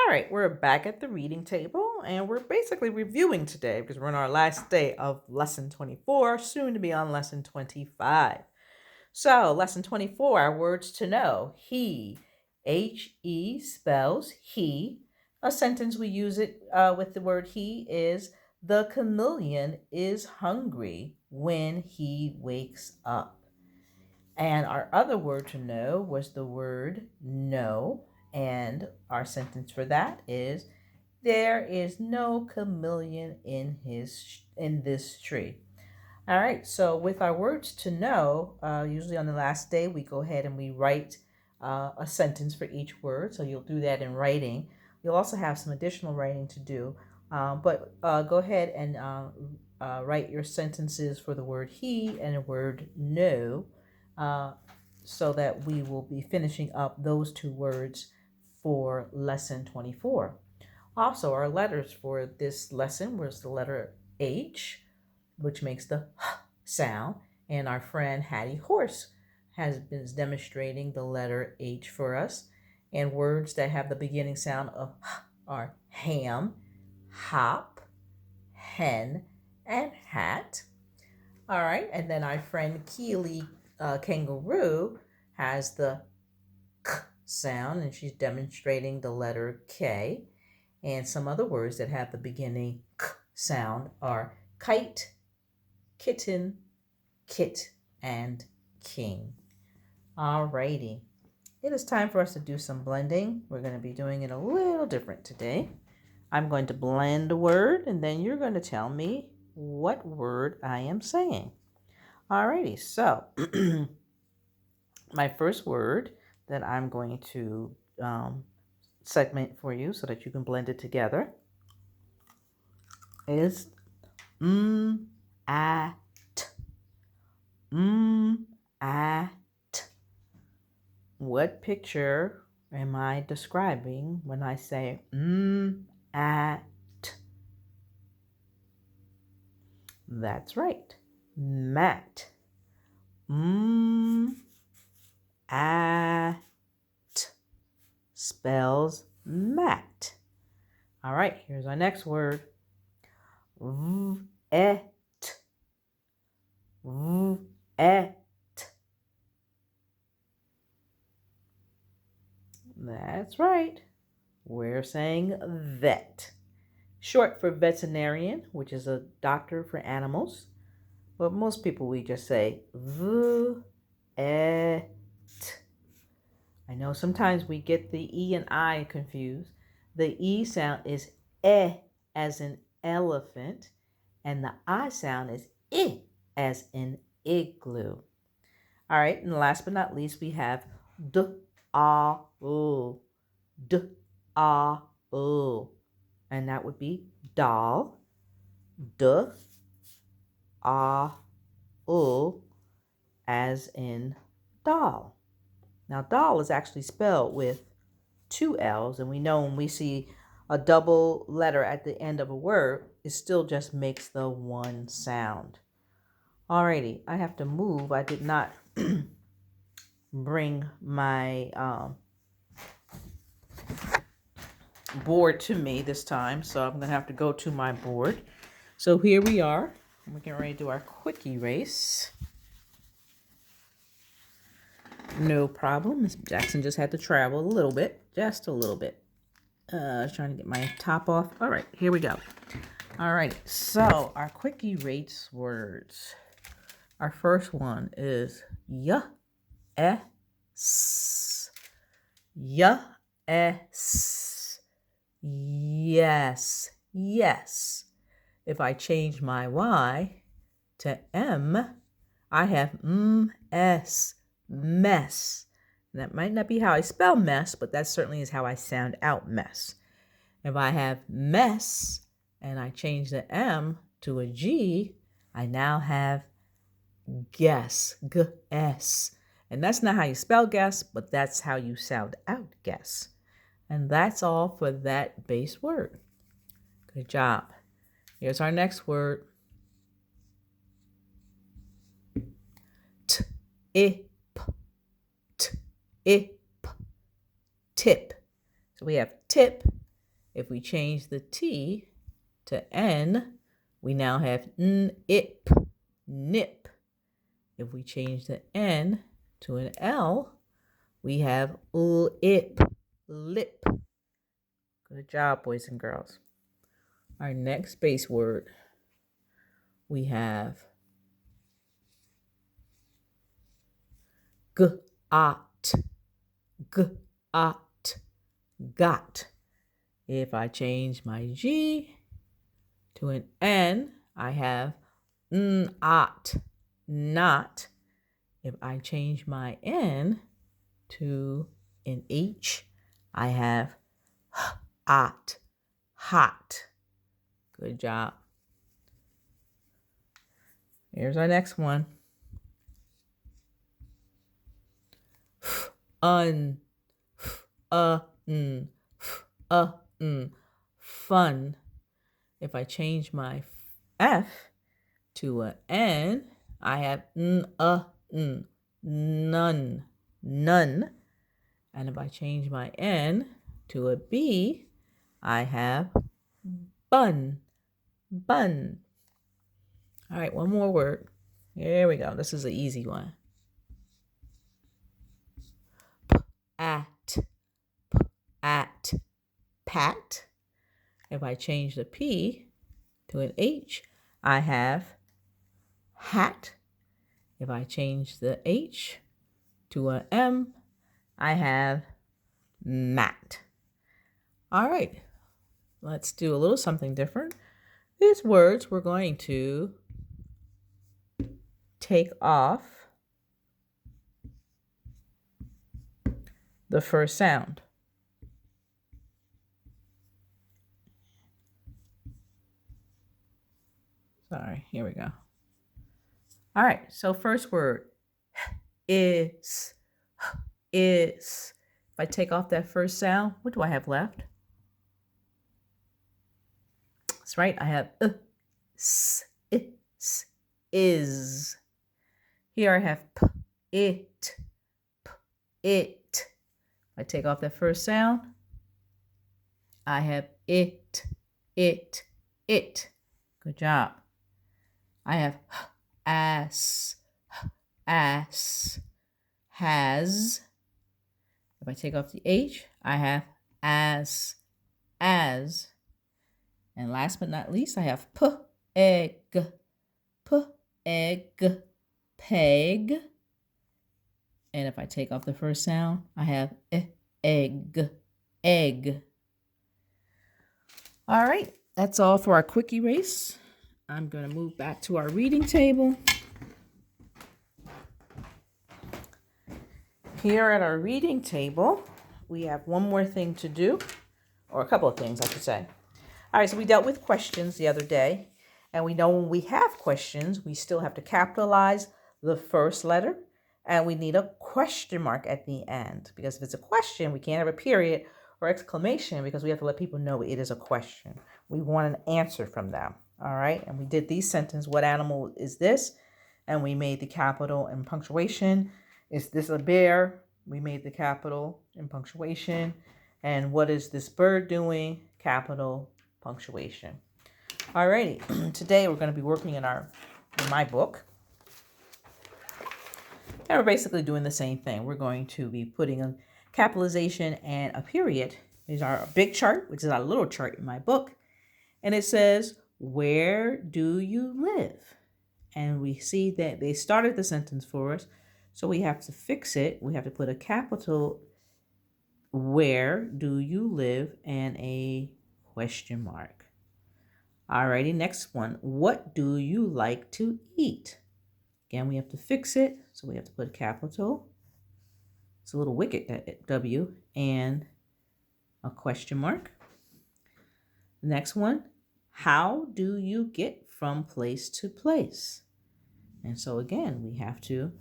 right, we're back at the reading table and we're basically reviewing today because we're on our last day of lesson 24, soon to be on lesson 25. So, lesson 24, our words to know. He, He spells he. A sentence we use it with the word he is the chameleon is hungry when he wakes up. And our other word to know was the word no. And our sentence for that is there is no chameleon in this tree. All right, so with our words to know, usually on the last day, we go ahead and we write a sentence for each word. So you'll do that in writing. You'll also have some additional writing to do. But go ahead and write your sentences for the word he and the word no, uh, so that we will be finishing up those two words for lesson 24. Also, our letters for this lesson was the letter H, which makes the sound, and our friend Hattie Horse has been demonstrating the letter H for us. And words that have the beginning sound of are ham, hop, hen, and hat. All right, and then our friend Keely Kangaroo has the k sound, and she's demonstrating the letter K. And some other words that have the beginning k sound are kite, kitten, kit, and king. Alrighty. It is time for us to do some blending. We're going to be doing it a little different today. I'm going to blend a word and then you're going to tell me what word I am saying. Alrighty, so my first word that I'm going to segment for you so that you can blend it together is at. At. What picture am I describing when I say at? That's right. Mat. At spells mat. All right, here's our next word. Et. Et. That's right. We're saying vet. Short for veterinarian, which is a doctor for animals. But most people, we just say vet. I know sometimes we get the E and I confused. The E sound is as in elephant, and the I sound is as in igloo. All right, and last but not least, we have d-a-l, d-a-l, and that would be doll, d-a-l, as in doll. Now, doll is actually spelled with two L's, and we know when we see a double letter at the end of a word, it still just makes the one sound. Alrighty, I have to move. I did not bring my board to me this time, so I'm going to have to go to my board. So here we are. We're getting ready to do our quick erase. No problem. Miss Jackson just had to travel a little bit, just a little bit. Trying to get my top off. All right, here we go. All right, so our quick erase words. Our first one is yes. Yes. Yes. Yes. If I change my Y to M, I have S. Mess. That might not be how I spell mess, but that certainly is how I sound out mess. If I have mess and I change the M to a G, I now have guess, G-S. And that's not how you spell guess, but that's how you sound out guess. And that's all for that base word. Good job. Here's our next word. Tip. Tip. Tip. So we have tip If we change the T to N, we now have ip, nip. If we change the N to an L, we have ip, lip. Good job, boys and girls. Our next base word, we have got, got. If I change my G to an N, I have not. If I change my N to an H, I have hot. Good job. Here's our next one. Fun. If I change my F to an N, I have none. And if I change my N to a B, I have bun. All right, one more word. Here we go. This is an easy one. At, pat. If I change the P to an H, I have hat. If I change the H to an M, I have mat. All right, let's do a little something different. These words we're going to take off the first sound. Sorry, here we go. All right, so first word is. If I take off that first sound, what do I have left? That's right, I have is. Here I have it. If I take off that first sound, I have it. Good job. I have ass, has. If I take off the H, I have as. And last but not least, I have egg, peg. And if I take off the first sound, I have egg. All right, that's all for our quick erase. I'm going to move back to our reading table. Here at our reading table, we have one more thing to do, or a couple of things, I should say. All right, so we dealt with questions the other day, and we know when we have questions, we still have to capitalize the first letter, and we need a question mark at the end, because if it's a question, we can't have a period or exclamation because we have to let people know it is a question. We want an answer from them, all right? And we did these sentences, what animal is this? And we made the capital and punctuation. Is this a bear? We made the capital and punctuation. And what is this bird doing? Capital, punctuation. Alrighty, today we're going to be working in my book. And we're basically doing the same thing. We're going to be putting a capitalization and a period. These are a big chart, which is a little chart in my book. And it says, where do you live? And we see that they started the sentence for us. So we have to fix it. We have to put a capital, where do you live, and a question mark. Alrighty, next one. What do you like to eat? Again, we have to fix it. So we have to put a capital. It's a little wicked W and a question mark. The next one. How do you get from place to place? And so again, we have to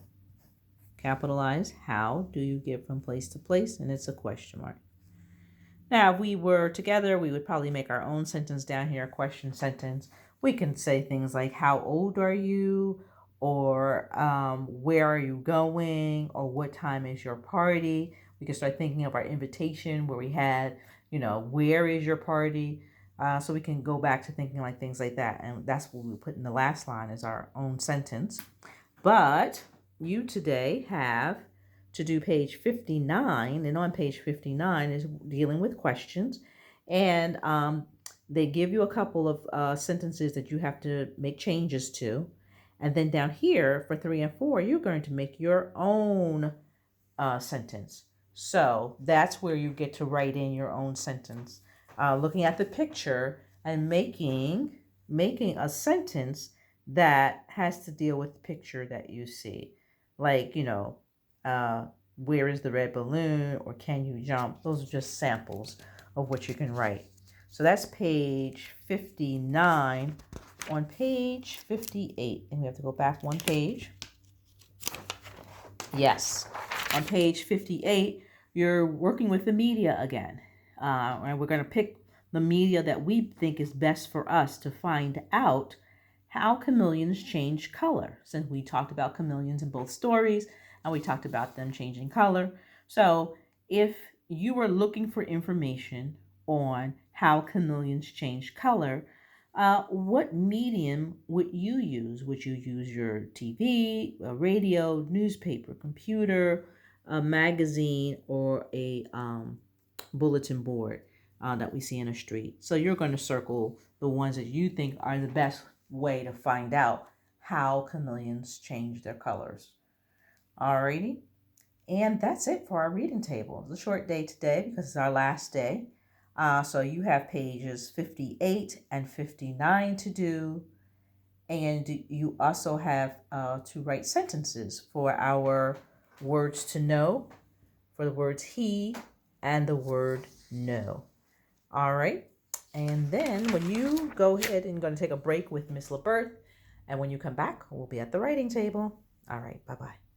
capitalize how do you get from place to place, and it's a question mark. Now, if we were together, we would probably make our own sentence down here, a question sentence. We can say things like, how old are you? Or where are you going? Or what time is your party? We can start thinking of our invitation where we had where is your party? So we can go back to thinking like things like that. And that's what we put in the last line as our own sentence. But you today have to do page 59. And on page 59 is dealing with questions. And they give you a couple of sentences that you have to make changes to. And then down here for 3 and 4, you're going to make your own sentence. So that's where you get to write in your own sentence. Looking at the picture and making a sentence that has to deal with the picture that you see. Like, where is the red balloon, or can you jump? Those are just samples of what you can write. So that's page 59. On page 58, and we have to go back one page. Yes, on page 58, you're working with the media again. And we're going to pick the media that we think is best for us to find out how chameleons change color. Since we talked about chameleons in both stories, and we talked about them changing color. So if you were looking for information on how chameleons change color, what medium would you use? Would you use your TV, a radio, newspaper, computer, a magazine, or a bulletin board that we see in the street? So you're going to circle the ones that you think are the best way to find out how chameleons change their colors. Alrighty. And that's it for our reading table. It's a short day today because it's our last day. So you have pages 58 and 59 to do. And you also have to write sentences for our words to know, for the words he and the word no. All right. And then when you go ahead and going to take a break with Miss LaBerth, and when you come back, we'll be at the writing table. All right. Bye-bye.